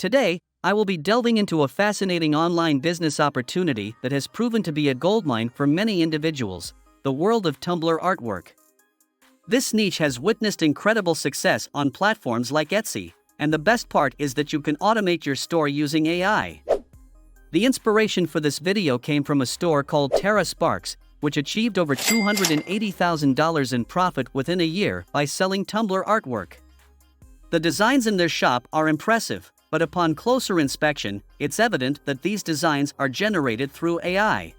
Today, I will be delving into a fascinating online business opportunity that has proven to be a goldmine for many individuals: the world of Tumblr artwork. This niche has witnessed incredible success on platforms like Etsy, and the best part is that you can automate your store using AI. The inspiration for this video came from a store called Tara Sparks, which achieved over $280,000 in profit within a year by selling Tumblr artwork. The designs in their shop are impressive, but upon closer inspection, it's evident that these designs are generated through AI.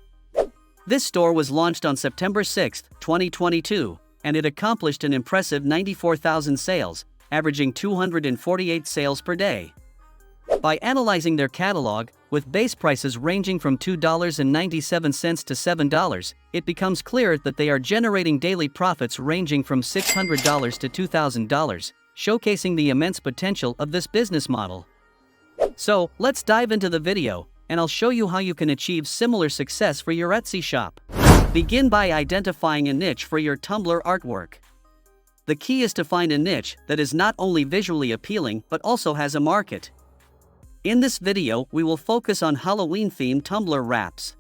This store was launched on September 6, 2022, and it accomplished an impressive 94,000 sales, averaging 248 sales per day. By analyzing their catalog, with base prices ranging from $2.97 to $7, it becomes clear that they are generating daily profits ranging from $600 to $2,000, showcasing the immense potential of this business model. So, let's dive into the video, and I'll show you how you can achieve similar success for your Etsy shop. Begin by identifying a niche for your Tumblr artwork. The key is to find a niche that is not only visually appealing but also has a market. In this video, we will focus on Halloween-themed Tumblr wraps.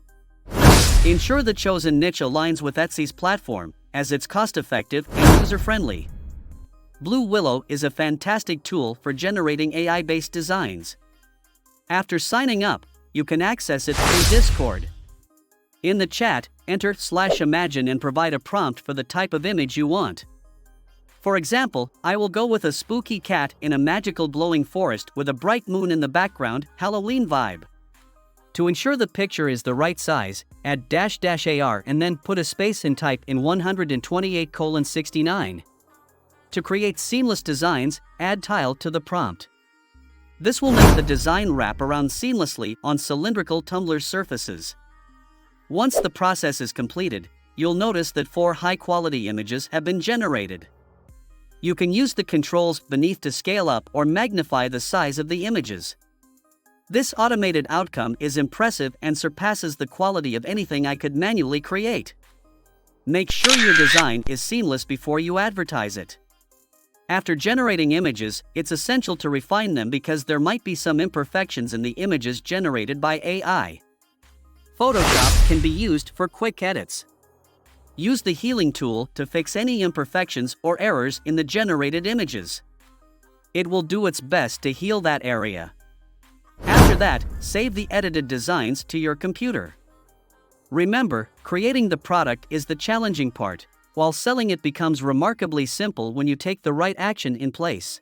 Ensure the chosen niche aligns with Etsy's platform, as it's cost-effective and user-friendly. Blue Willow is a fantastic tool for generating AI-based designs. After signing up, you can access it through Discord. In the chat, enter/imagine and provide a prompt for the type of image you want. For example, I will go with a spooky cat in a magical glowing forest with a bright moon in the background, Halloween vibe. To ensure the picture is the right size, add --AR and then put a space and type in 128:69. To create seamless designs, add tile to the prompt. This will make the design wrap around seamlessly on cylindrical Tumblr surfaces. Once the process is completed, you'll notice that 4 high-quality images have been generated. You can use the controls beneath to scale up or magnify the size of the images. This automated outcome is impressive and surpasses the quality of anything I could manually create. Make sure your design is seamless before you advertise it. After generating images, it's essential to refine them because there might be some imperfections in the images generated by AI. Photoshop can be used for quick edits. Use the healing tool to fix any imperfections or errors in the generated images. It will do its best to heal that area. After that, save the edited designs to your computer. Remember, creating the product is the challenging part, while selling it becomes remarkably simple when you take the right action in place.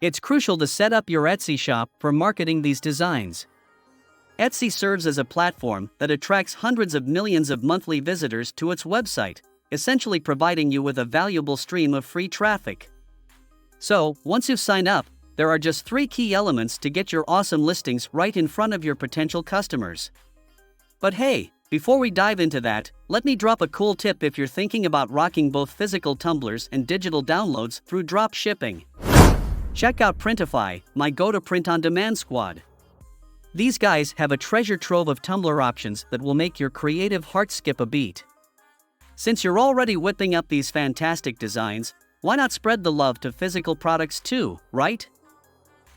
It's crucial to set up your Etsy shop for marketing these designs. Etsy serves as a platform that attracts hundreds of millions of monthly visitors to its website, essentially providing you with a valuable stream of free traffic. So, once you've signed up, there are just 3 key elements to get your awesome listings right in front of your potential customers. But hey, before we dive into that, let me drop a cool tip if you're thinking about rocking both physical tumblers and digital downloads through drop shipping. Check out Printify, my go-to print-on-demand squad. These guys have a treasure trove of Tumblr options that will make your creative heart skip a beat. Since you're already whipping up these fantastic designs, why not spread the love to physical products too, right?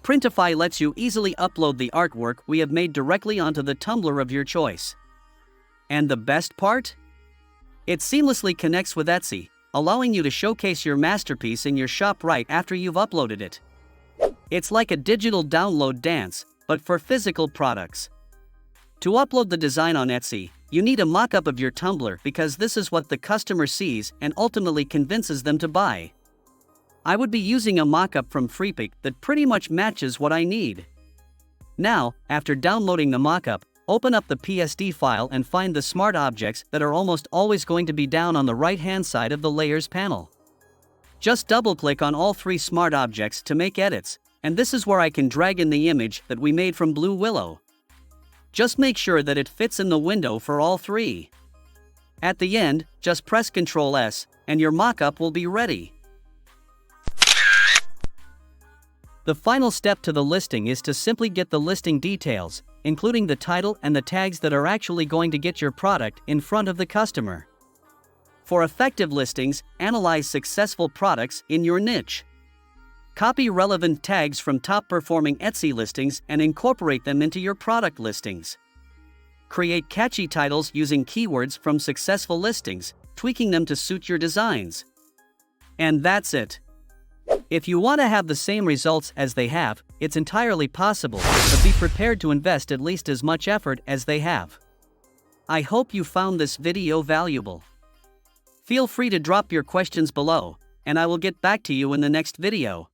Printify lets you easily upload the artwork we have made directly onto the Tumblr of your choice. And the best part? It seamlessly connects with Etsy, allowing you to showcase your masterpiece in your shop right after you've uploaded it. It's like a digital download dance, but for physical products. To upload the design on Etsy, you need a mock-up of your Tumblr because this is what the customer sees and ultimately convinces them to buy. I would be using a mock-up from Freepik that pretty much matches what I need. Now, after downloading the mock-up, open up the PSD file and find the smart objects that are almost always going to be down on the right-hand side of the Layers panel. Just double-click on all 3 smart objects to make edits, and this is where I can drag in the image that we made from Blue Willow. Just make sure that it fits in the window for all 3. At the end, just press Ctrl+S, and your mock-up will be ready. The final step to the listing is to simply get the listing details, including the title and the tags that are actually going to get your product in front of the customer. For effective listings, analyze successful products in your niche. Copy relevant tags from top-performing Etsy listings and incorporate them into your product listings. Create catchy titles using keywords from successful listings, tweaking them to suit your designs. And that's it. If you want to have the same results as they have, it's entirely possible, but be prepared to invest at least as much effort as they have. I hope you found this video valuable. Feel free to drop your questions below, and I will get back to you in the next video.